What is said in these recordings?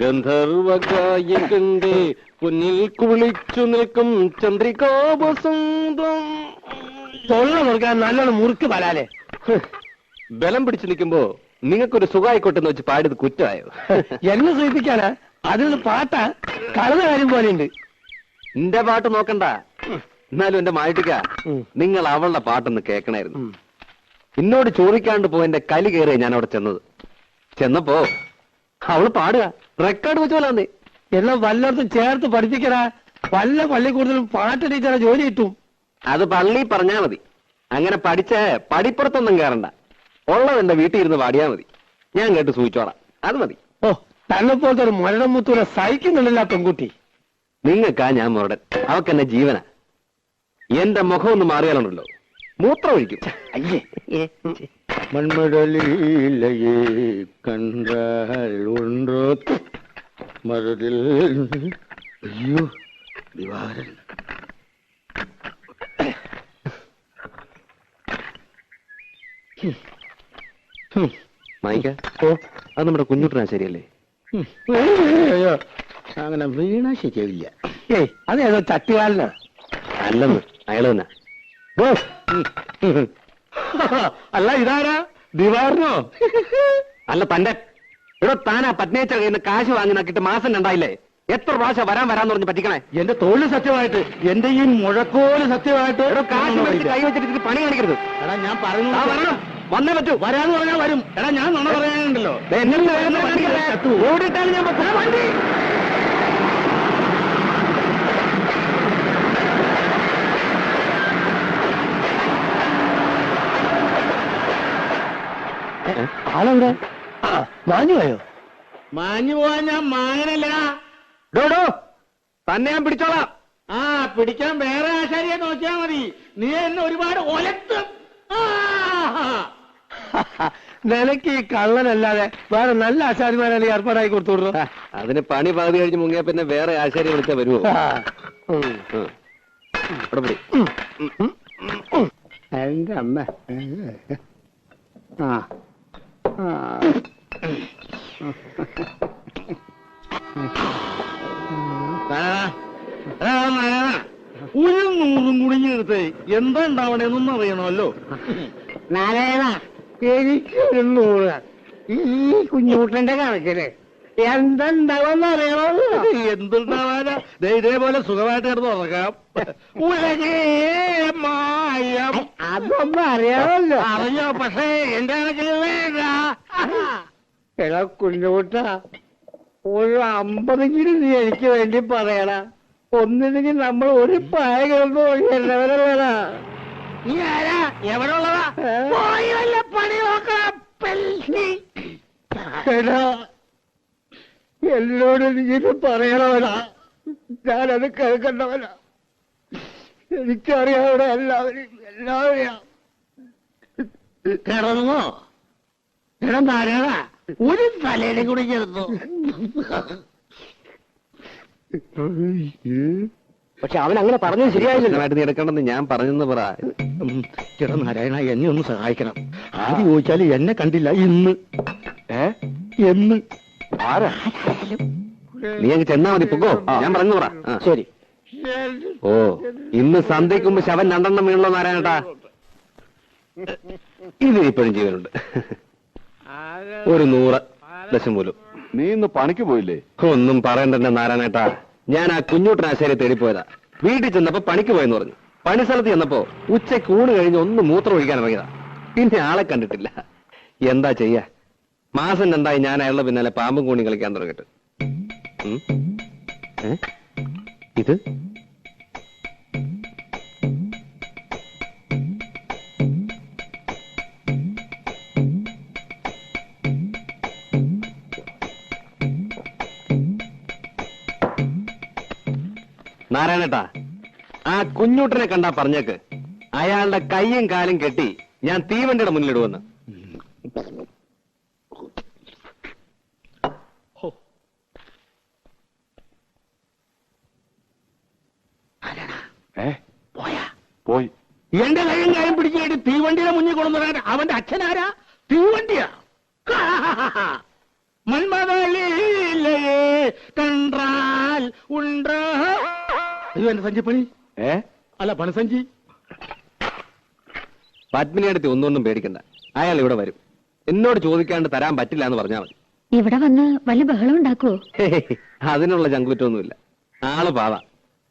ഗന്ധർവകായം കണ്ട് പൊന്നിൽ കുളിച്ചു നിൽക്കും ചന്ദ്രികാവസന്തം. തൊള്ള നോക്കാൻ നല്ലോണം മുറുക്ക് വരാലേ. ബലം പിടിച്ചു നിൽക്കുമ്പോ നിങ്ങൾക്കൊരു സുഖമായിക്കോട്ടെന്ന് വെച്ച് പാടിയത് കുറ്റമായോ? എന്നെ സൂചിപ്പിക്കാനാ? അതിൽ പാട്ടാ കളന്ന കാര്യം പോലെയുണ്ട്. എന്റെ പാട്ട് നോക്കണ്ട, എന്നാലും എന്റെ മായിട്ടിക്ക നിങ്ങൾ അവളുടെ പാട്ടൊന്ന് കേൾക്കണായിരുന്നു. എന്നോട് ചോദിക്കാണ്ട് പോ എന്റെ കലി കയറിയ ഞാൻ അവിടെ ചെന്നപ്പോ അവള് പാടുക റെക്കോർഡ് വെച്ച് പോലാന്നേ. എല്ലാം വല്ലയിടത്തും ചേർത്ത് പഠിപ്പിക്കടാ. വല്ല പള്ളിക്കൂടുതലും പാട്ട് ടീച്ചറെ ജോലി കിട്ടും. അത് പള്ളി പറഞ്ഞാ മതി. അങ്ങനെ പഠിച്ച പടിപ്പുറത്തൊന്നും കയറണ്ട. ഉള്ളത് എന്റെ വീട്ടിൽ ഇരുന്ന് പാടിയാ മതി. ഞാൻ കേട്ട് സൂചിച്ചോളാം, അത് മതി. ഓ, തന്നെ പോലത്തെ ഒരു മുരടം മുത്തൂരെ സഹിക്കുന്നുണ്ടല്ല പെൺകുട്ടി. നിങ്ങൾക്കാ ഞാൻ മുരടൻ, അവക്കെന്നെ ജീവന. എന്റെ മുഖം ഒന്ന് മാറിയാലുണ്ടല്ലോ മൂത്രം ഒഴിക്കും. അയ്യേ, മൺമടലിലയെ കണ്ടാൽ ഒன்றോ മരതിൽ. അയ്യോ ദിവാരൻ. മായിക്ക, അത് നമ്മുടെ കുഞ്ഞുട്ടനാ ശരിയല്ലേ? അങ്ങനെ വീണ ശരിയാവില്ല. ഏയ് അതേതോ ചട്ടിവാലനാ. അല്ലെന്ന് അയാൾ തന്നെ. അല്ല ഇതാരാ? ദിവാറിനോ? അല്ല തന്റെ. ഇവിടെ താനാ പത്നിയച്ച കയ്യിൽ നിന്ന് കാശ് വാങ്ങി നോക്കിയിട്ട് മാസം രണ്ടായില്ലേ? എത്ര പ്രാവശ്യം വരാന്ന് പറഞ്ഞ് പറ്റിക്കണേ? എന്റെ തോളിൽ സത്യമായിട്ട്, എന്റെ ഈ മുഴക്കോല് സത്യമായിട്ട്. ഇവിടെ കാശ് മേടിച്ച് കൈ വെച്ചിട്ട് പണി കാണിക്കരുത്. എടാ ഞാൻ പറഞ്ഞു വരണം, വന്നേ പറ്റൂ. വരാന്ന് പറഞ്ഞാൽ വരും. എടാ ഞാൻ നുണ പറയാനുണ്ടല്ലോ. ഓടിയിട്ടാണ് ഞാൻ വണ്ടി. ആളെവിടെ? മാഞ്ഞു പോയോ? മാഞ്ഞു പോവാൻ ഞാൻ മാങ്ങനല്ലടാ. ഡോഡോ തന്നെ ഞാൻ പിടിച്ചോളാം. ആ പിടിക്കാൻ വേറെ ആശാരിയെ നോക്കിയാ മതി. നീ എന്നെ ഒരുപാട് ഒലത്തും. നിനക്ക് ഈ കള്ളനല്ലാതെ വേറെ നല്ല ആശാരിമാരാണ് ഏർപ്പാടായി കൊടുത്തു. അതിന് പണി പകുതി കഴിഞ്ഞ് മുങ്ങിയാ പിന്നെ വേറെ ആശാരി വിളിച്ചാ വരുമോ? എന്റെ അമ്മ. ആ ഒരു 100 കുടുങ്ങിയെടുത്ത് എന്താ ഉണ്ടാവണേന്നൊന്നും അറിയണമല്ലോ. നാരായണ, എനിക്കൊരു 100 ഈ കുഞ്ഞൂട്ടന്റെ കണക്കില് എന്തുണ്ടാവെന്ന് അറിയണമല്ലോ. എന്തുണ്ടാവാനാ? ഇതേപോലെ സുഖമായിട്ട് കിടന്ന് ഉറക്കാം. ഉലകേ മായം. അതൊന്നും അറിയാമല്ലോ. അറിയോ? പക്ഷേ എന്റെ കണക്കിൽ വേണ്ട. എടാ കുഞ്ഞൂട്ട, ഒരു 50 നീ എനിക്ക് വേണ്ടി പറയണ. ഒന്നില്ലെങ്കിൽ നമ്മൾ ഒരു പായ കിടന്നു എല്ലാവരും. നീ ആരാ? എവിടെ ഉള്ളതാ? പോയി വല്ല പണി നോക്കാം. എടാ എന്നോട് നീത് പറയണവനാ. ഞാനത് കേൾക്കണ്ടവനാ. എനിക്കറിയാം ഇവിടെ എല്ലാവരെയും. കിടന്നോ? കിടന്നാരാ? ഒരു തലയുടെ കൂടി ചേർന്നു. പക്ഷെ അവൻ അങ്ങനെ പറഞ്ഞത് ശരിയായില്ല. നീ എടുക്കണമെന്ന് ഞാൻ പറഞ്ഞെന്ന് പറ. ചേട്ടാ നാരായണ, എന്നെ ഒന്ന് സഹായിക്കണം. ആദ്യം ചോദിച്ചാല് എന്നെ കണ്ടില്ല ഇന്ന്. എന്ന് ആരാ? നീ അങ്ങ് ചെന്നാ മതി. പൊക്കോ, ഞാൻ പറഞ്ഞു പറ. ശരി. ഓ, ഇന്ന് സന്ധ്യയ്ക്ക് മുമ്പ് ശവൻ 2 വീണല്ലോ നാരായണേട്ടാ. ഇതിനിപ്പോഴും ജീവനുണ്ട്. ഒരു 100 ദശം പോലും. നീ ഇന്ന് പണിക്ക് പോയില്ലേ? ഒന്നും പറയണ്ടെന്നെ നാരായണേട്ടാ. ഞാൻ ആ കുഞ്ഞൂട്ടനാശാരിയെ തേടിപ്പോയതാ. വീട്ടിൽ ചെന്നപ്പോ പണിക്ക് പോയെന്ന് പറഞ്ഞു. പണിസ്ഥലത്ത് ചെന്നപ്പോ ഉച്ചയ്ക്ക് ഊണ് കഴിഞ്ഞ് ഒന്ന് മൂത്രം ഒഴിക്കാൻ ഇറങ്ങിയതാ. പിന്നെ ആളെ കണ്ടിട്ടില്ല. എന്താ ചെയ്യാ? മാസം 2 ഞാൻ അയാളുടെ പിന്നാലെ പാമ്പും കൂണി കളിക്കാൻ തുടങ്ങിട്ട്. ഇത് നാരായണേട്ടാ, ആ കുഞ്ഞൂട്ടനെ കണ്ടാ പറഞ്ഞേക്ക് അയാളുടെ കയ്യും കാലും കെട്ടി ഞാൻ തീവണ്ടിയുടെ മുന്നിലിടുവെന്ന്. പോയി. എന്റെ കയ്യും കാര്യം പിടിച്ചിട്ട് തീവണ്ടിയുടെ മുന്നിൽ കൊണ്ടുവരാൻ അവന്റെ അച്ഛനാരാ? തീവണ്ടിയാ? മന്മതലീലയേ തരൂ എന്റെ സഞ്ചിപ്പണി. അല്ല പണസഞ്ചി. പത്മിനിയടുത്ത് ഒന്നൊന്നും പേടിക്കണ്ട, അയാൾ ഇവിടെ വരും. എന്നോട് ചോദിക്കാണ്ട് തരാൻ പറ്റില്ല എന്ന് പറഞ്ഞാൽ മതി. ഇവിടെ വന്ന് വല്ല ബഹളം ഉണ്ടാക്കുവോ? അതിനുള്ള ചങ്കുറ്റൊന്നുമില്ല. ആള് പാവ,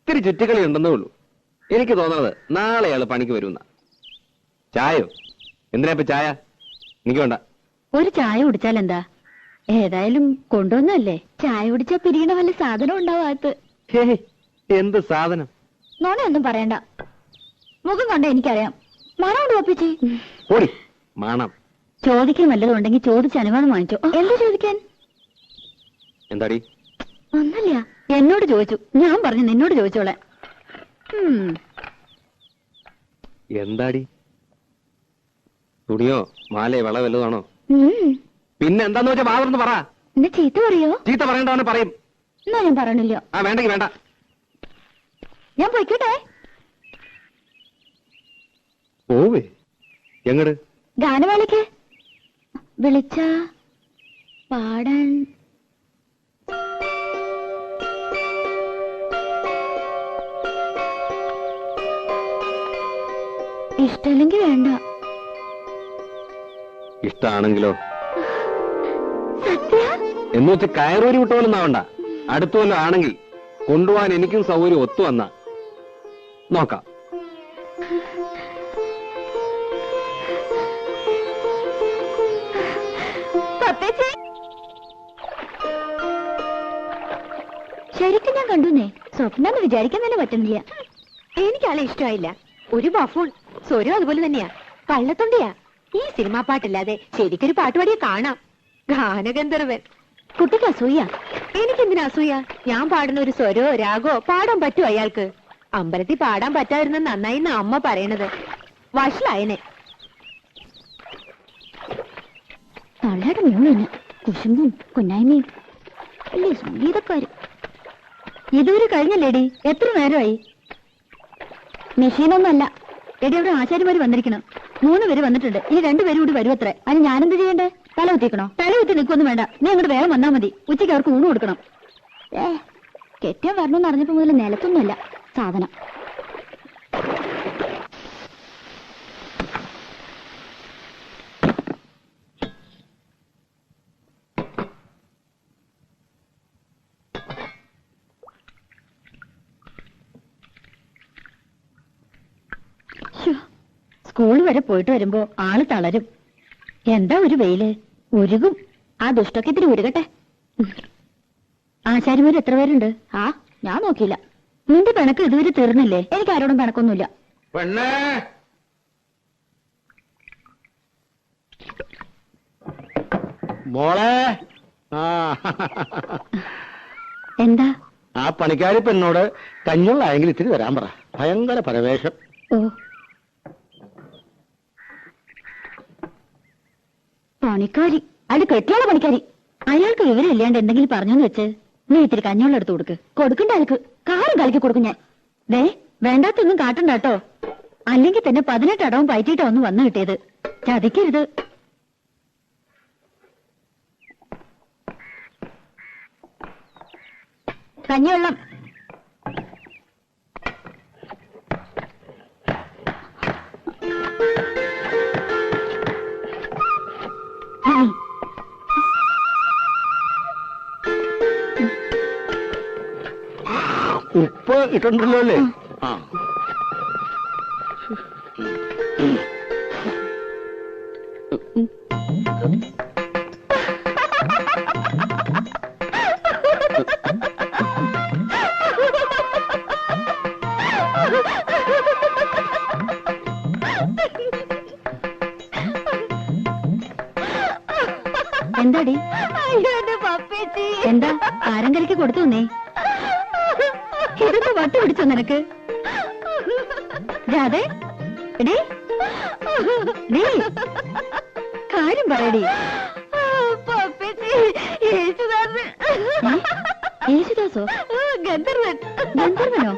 ഇത്തിരി ചുറ്റിക്കളി ഉണ്ടെന്നേ ഉള്ളൂ. എനിക്ക് തോന്നുന്നത് നാളെ അയാൾ പണിക്ക് വരുന്ന. ചായോ? എന്തിനാ ചായ? എനിക്ക് വേണ്ട. ഒരു ചായ കുടിച്ചാൽ എന്താ? ഏതായാലും കൊണ്ടുവന്നല്ലേ. ചായ കുടിച്ചാ പിരിയണ വല്ല സാധനം ഉണ്ടാവാത്ത. എന്ത് സാധനം? നോണയൊന്നും പറയണ്ട, മുഖം കണ്ട എനിക്കറിയാം. മണം കൊണ്ട് ഒപ്പിച്ചേ. ഓടി മണം. ചോദിക്കാൻ വല്ലതും ഉണ്ടെങ്കിൽ ചോദിച്ച് അനുവാദം വാങ്ങിച്ചോ. എന്താ ചോദിക്കാൻ? എന്താടി? ഒന്നല്ല, എന്നോട് ചോദിച്ചു. ഞാൻ പറഞ്ഞു നിന്നോട് ചോദിച്ചോളെ. എന്താടി? തുണിയോ മാലയോ വള വല്ലതാണോ? പിന്നെ എന്താന്ന് വെച്ചാ വാവർന്ന് പറ. എന്നെ ചീത്ത പറയോ? ചീത്ത പറയണ്ടവന് പറയും. എന്നാ ഞാൻ പറയണില്ല. ആ വേണ്ടെങ്കി വേണ്ട. ഞാൻ പോയിക്കോട്ടെ. പോവേ? എങ്ങട്? ഗാനമേളയ്ക്ക്. വിളിച്ച പാടാൻ. ഇഷ്ടല്ലെങ്കിൽ വേണ്ട. ഇഷ്ടാണെങ്കിലോ? സത്യ? എന്ന് വെച്ച് കയറൂരി വിട്ടോലൊന്നാവണ്ട. അടുത്തോലോ ആണെങ്കിൽ കൊണ്ടുപോകാൻ എനിക്കും സൗകര്യം ഒത്തു വന്ന നോക്കാം. ശരിക്കും ഞാൻ കണ്ടുന്നേ. സ്വപ്നം വിചാരിക്കാൻ തന്നെ പറ്റുന്നില്ല. എനിക്കാളെ ഇഷ്ടമായില്ല. ഒരു ബഫൂൺ. സ്വരം അതുപോലെ തന്നെയാ, കള്ളത്തൊണ്ടിയാ. ഈ സിനിമാ പാട്ടില്ലാതെ ശരിക്കൊരു പാട്ടുപാടിയെ കാണാം. ഗാനഗന്ധർവൻ. കുട്ടിക്ക് അസൂയ. എനിക്കെന്തിനാ അസൂയ? ഞാൻ പാടുന്ന ഒരു സ്വരോ രാഗോ പാടാൻ പറ്റുമോ അയാൾക്ക്? അമ്പലത്തിൽ പാടാൻ പറ്റാതിരുന്ന നന്നായി അമ്മ പറയണത്. വഷളായനെ. തള്ളയുടെ മൂളിന് കുശുമ്പും കുന്നായ്മയും അല്ലേ സംഗീതക്കാര്. ഇതുവരെ കഴിഞ്ഞല്ലേടി? എത്ര നേരമായി? മെഷീനൊന്നല്ല എടി. അവിടെ ആശാരിമാര് വന്നിരിക്കണം. 3 പേര് വന്നിട്ടുണ്ട്. ഇനി 2 പേരും കൂടി വരും അത്രേ. അതിന് ഞാനെന്ത് ചെയ്യണ്ടേ? തല കുത്തിക്കണോ? തല കുത്തി നിൽക്കൊന്നും വേണ്ട. നീ അങ്ങോട്ട് വേഗം വന്നാ മതി. ഉച്ചയ്ക്ക് അവർക്ക് ഊണ് കൊടുക്കണം. കെട്ടിയാൻ വരണമെന്ന് അറിഞ്ഞപ്പോ മുതൽ നിലത്തൊന്നുമല്ല സാധനം. സ്കൂൾ വരെ പോയിട്ട് വരുമ്പോ ആള് തളരും. എന്താ ഒരു വെയില്, ഉരുകും. ആ ദുഷ്ടൊക്കെ ഇത്തിരി ഉരുകട്ടെ. ആശാരിമാര് എത്ര പേരുണ്ട്? ആ ഞാൻ നോക്കിയില്ല. നിന്റെ പിണക്ക് ഇതുവരെ തീർന്നില്ലേ? എനിക്ക് ആരോടും പിണക്കൊന്നുമില്ല. പെണ്ണേ, മോളെ. എന്താ? ആ പണിക്കാരി പെണ്ണോട് കഞ്ഞുള്ളായെങ്കിൽ ഇത്തിരി വരാൻ പറ. ഭയങ്കര പരവേശം. ഓ, പണിക്കാരി? അത് കെട്ടിയുള്ള പണിക്കാരി. അയാൾക്ക് വിവരം ഇല്ലാണ്ട് എന്തെങ്കിലും പറഞ്ഞോന്ന് വെച്ച് നീ ഇത്തിരി കഞ്ഞോളം എടുത്ത് കൊടുക്ക്. കൊടുക്കണ്ട ആൾക്ക് കാറും കളിക്ക് കൊടുക്കും ഞാൻ. ദേ വേണ്ടാത്തൊന്നും കാട്ടണ്ട കേട്ടോ. അല്ലെങ്കിൽ തന്നെ 18 അടവും പയറ്റിയിട്ടാ ഒന്ന് വന്നു കിട്ടിയത്. ചതിക്കരുത്. കഞ്ഞിവെള്ളം. ഉപ്പ് ഇട്ടുണ്ടല്ലോ അല്ലേ? ആ എന്താടി? എന്താ ആരങ്കലിക്ക് കൊടുത്തു നീ? ഇതൊക്കെ വട്ട് പിടിച്ചോ നിനക്ക്? രാധേ, എടീ, നീ കാര്യം പറയടി. യേശുദാസോ? ഗന്ധർവൻ. ഗന്ധർവനോ?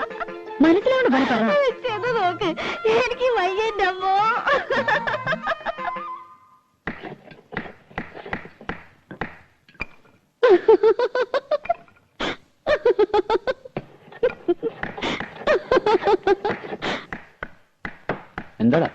മനസ്സിലാണ് പറ. ചെന്ന് നോക്ക്, എനിക്ക് വയ്യന്റെ അമ്മോ. എന്താടാ